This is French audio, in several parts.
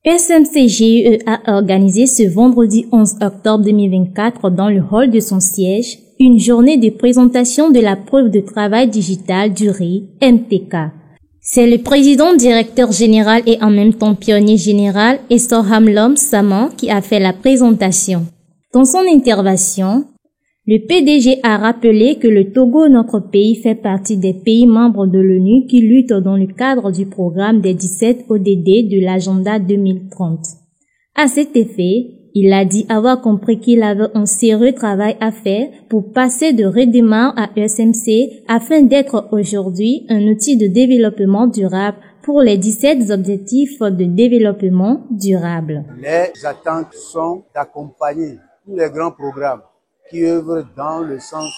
SMC-GIE a organisé ce vendredi 11 octobre 2024 dans le hall de son siège une journée de présentation de la preuve de travail digital du RI MTK. C'est le président directeur général et en même temps pionnier général Estorham Lom Saman qui a fait la présentation. Dans son intervention, le PDG a rappelé que le Togo, notre pays, fait partie des pays membres de l'ONU qui luttent dans le cadre du programme des 17 ODD de l'agenda 2030. À cet effet, il a dit avoir compris qu'il avait un sérieux travail à faire pour passer de Redemar à ESMC afin d'être aujourd'hui un outil de développement durable pour les 17 objectifs de développement durable. Les attentes sont d'accompagner tous les grands programmes qui œuvrent dans le sens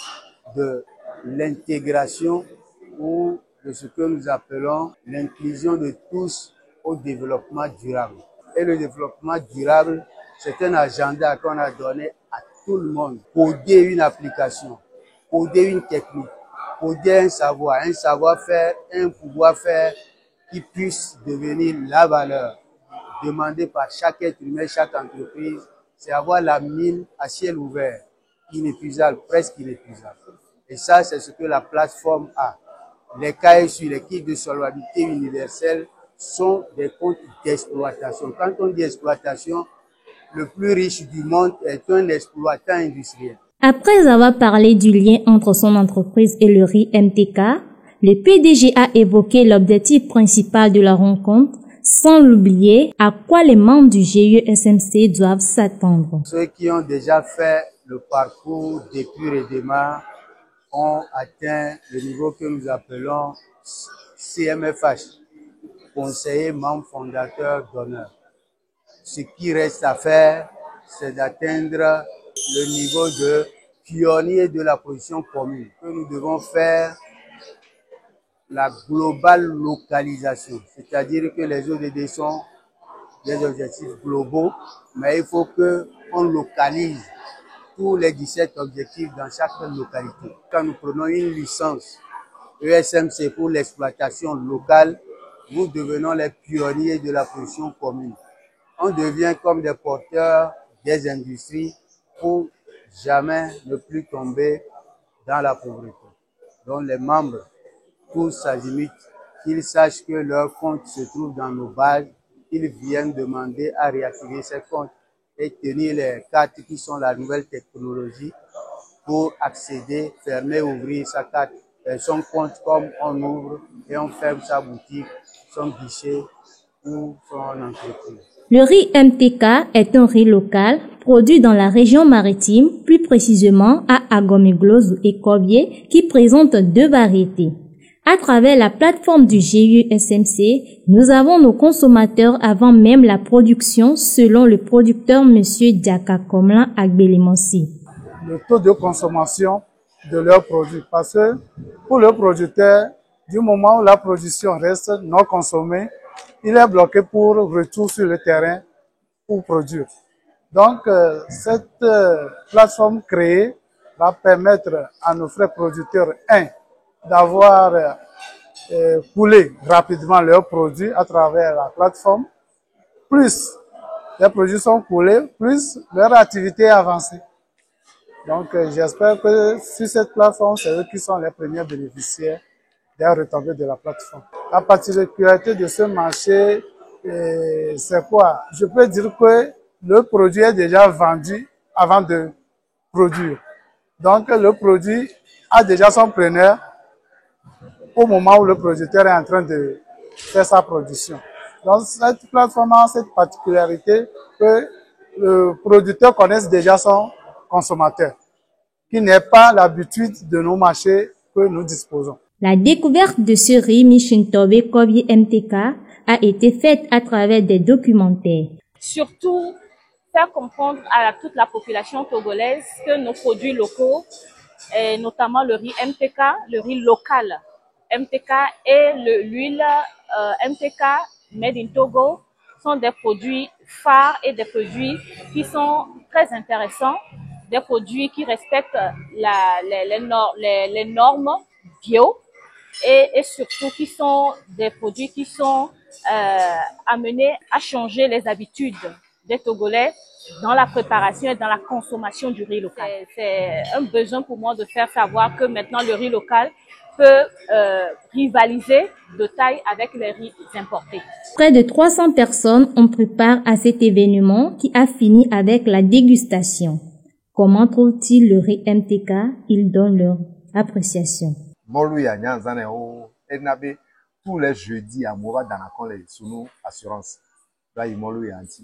de l'intégration ou de ce que nous appelons l'inclusion de tous au développement durable. Et le développement durable, c'est un agenda qu'on a donné à tout le monde. Coder une application, coder une technique, coder un savoir-faire, un pouvoir-faire qui puisse devenir la valeur demandée par chaque être humain, chaque entreprise, c'est avoir la mine à ciel ouvert, inépuisable, presque inépuisable. Et ça, c'est ce que la plateforme a. Les cahiers sur les kits de solvabilité universelle sont des comptes d'exploitation. Quand on dit exploitation, le plus riche du monde est un exploitant industriel. Après avoir parlé du lien entre son entreprise et le RI MTK, le PDG a évoqué l'objectif principal de la rencontre, sans l'oublier à quoi les membres du GIE SMC doivent s'attendre. Ceux qui ont déjà fait le parcours depuis Redemar ont atteint le niveau que nous appelons CMFH, conseiller membre fondateur d'honneur. Ce qui reste à faire, c'est d'atteindre le niveau de pionnier de la position commune, que nous devons faire la globale localisation, c'est-à-dire que les ODD sont des objectifs globaux, mais il faut qu'on localise tous les 17 objectifs dans chaque localité. Quand nous prenons une licence ESMC pour l'exploitation locale, nous devenons les pionniers de la position commune. On devient comme des porteurs des industries pour jamais ne plus tomber dans la pauvreté. Donc les membres, tous azimuts, qu'ils sachent que leur compte se trouve dans nos bases, ils viennent demander à réactiver ces comptes et tenir les cartes qui sont la nouvelle technologie pour accéder, fermer, ouvrir sa carte, son compte comme on ouvre et on ferme sa boutique, son guichet ou son entreprise. Le riz MTK est un riz local produit dans la région maritime, plus précisément à Agomegloz et Corbier, qui présente deux variétés. À travers la plateforme du GIE SMC, nous avons nos consommateurs avant même la production, selon le producteur Monsieur Diaka Komlan Agbelemonsi. Le taux de consommation de leurs produits, parce que pour le producteur, du moment où la production reste non consommée, il est bloqué pour retour sur le terrain pour produire. Donc, cette plateforme créée va permettre à nos frères producteurs, d'avoir coulé rapidement leurs produits à travers la plateforme. Plus les produits sont coulés, plus leur activité est avancée. Donc, j'espère que sur cette plateforme, c'est eux qui sont les premiers bénéficiaires des retombées de la plateforme. La particularité de ce marché, c'est quoi? Je peux dire que le produit est déjà vendu avant de produire. Donc, le produit a déjà son preneur au moment où le producteur est en train de faire sa production. Donc, cette plateforme a cette particularité que le producteur connaisse déjà son consommateur, qui n'est pas l'habitude de nos marchés que nous disposons. La découverte de ce riz Michintobe Corbier MTK a été faite à travers des documentaires. Surtout, faire comprendre à toute la population togolaise que nos produits locaux, et notamment le riz MTK, le riz local MTK et l'huile MTK Made in Togo sont des produits phares et des produits qui sont très intéressants, des produits qui respectent les normes bio et surtout qui sont des produits qui sont amener à changer les habitudes des Togolais dans la préparation et dans la consommation du riz local. C'est un besoin pour moi de faire savoir que maintenant le riz local peut rivaliser de taille avec les riz importés. Près de 300 personnes ont pris part à cet événement qui a fini avec la dégustation. Comment trouvent-ils le riz MTK? Ils donnent leur appréciation. Tous les jeudis à Moura dans la colle sous nous assurance. Là il m'a lu anti.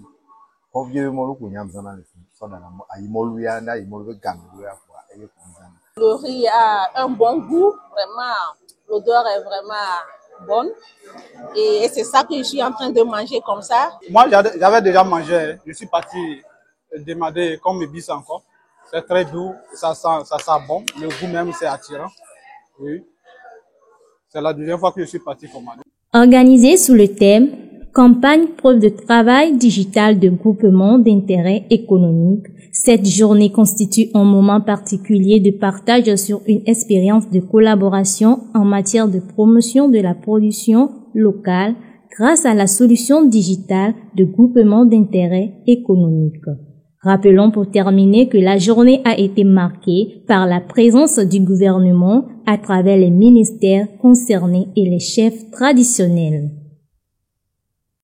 Le riz a un bon goût, vraiment. L'odeur est vraiment bonne. Et c'est ça que je suis en train de manger comme ça. Moi, j'avais déjà mangé. Je suis parti demander comme bis encore. C'est très doux, ça sent bon. Le goût même, c'est attirant. Oui. C'est la deuxième fois que je suis parti commander. Organisé sous le thème Campagne preuve de travail digital de groupement d'intérêt économique, cette journée constitue un moment particulier de partage sur une expérience de collaboration en matière de promotion de la production locale grâce à la solution digitale de groupement d'intérêt économique. Rappelons pour terminer que la journée a été marquée par la présence du gouvernement à travers les ministères concernés et les chefs traditionnels.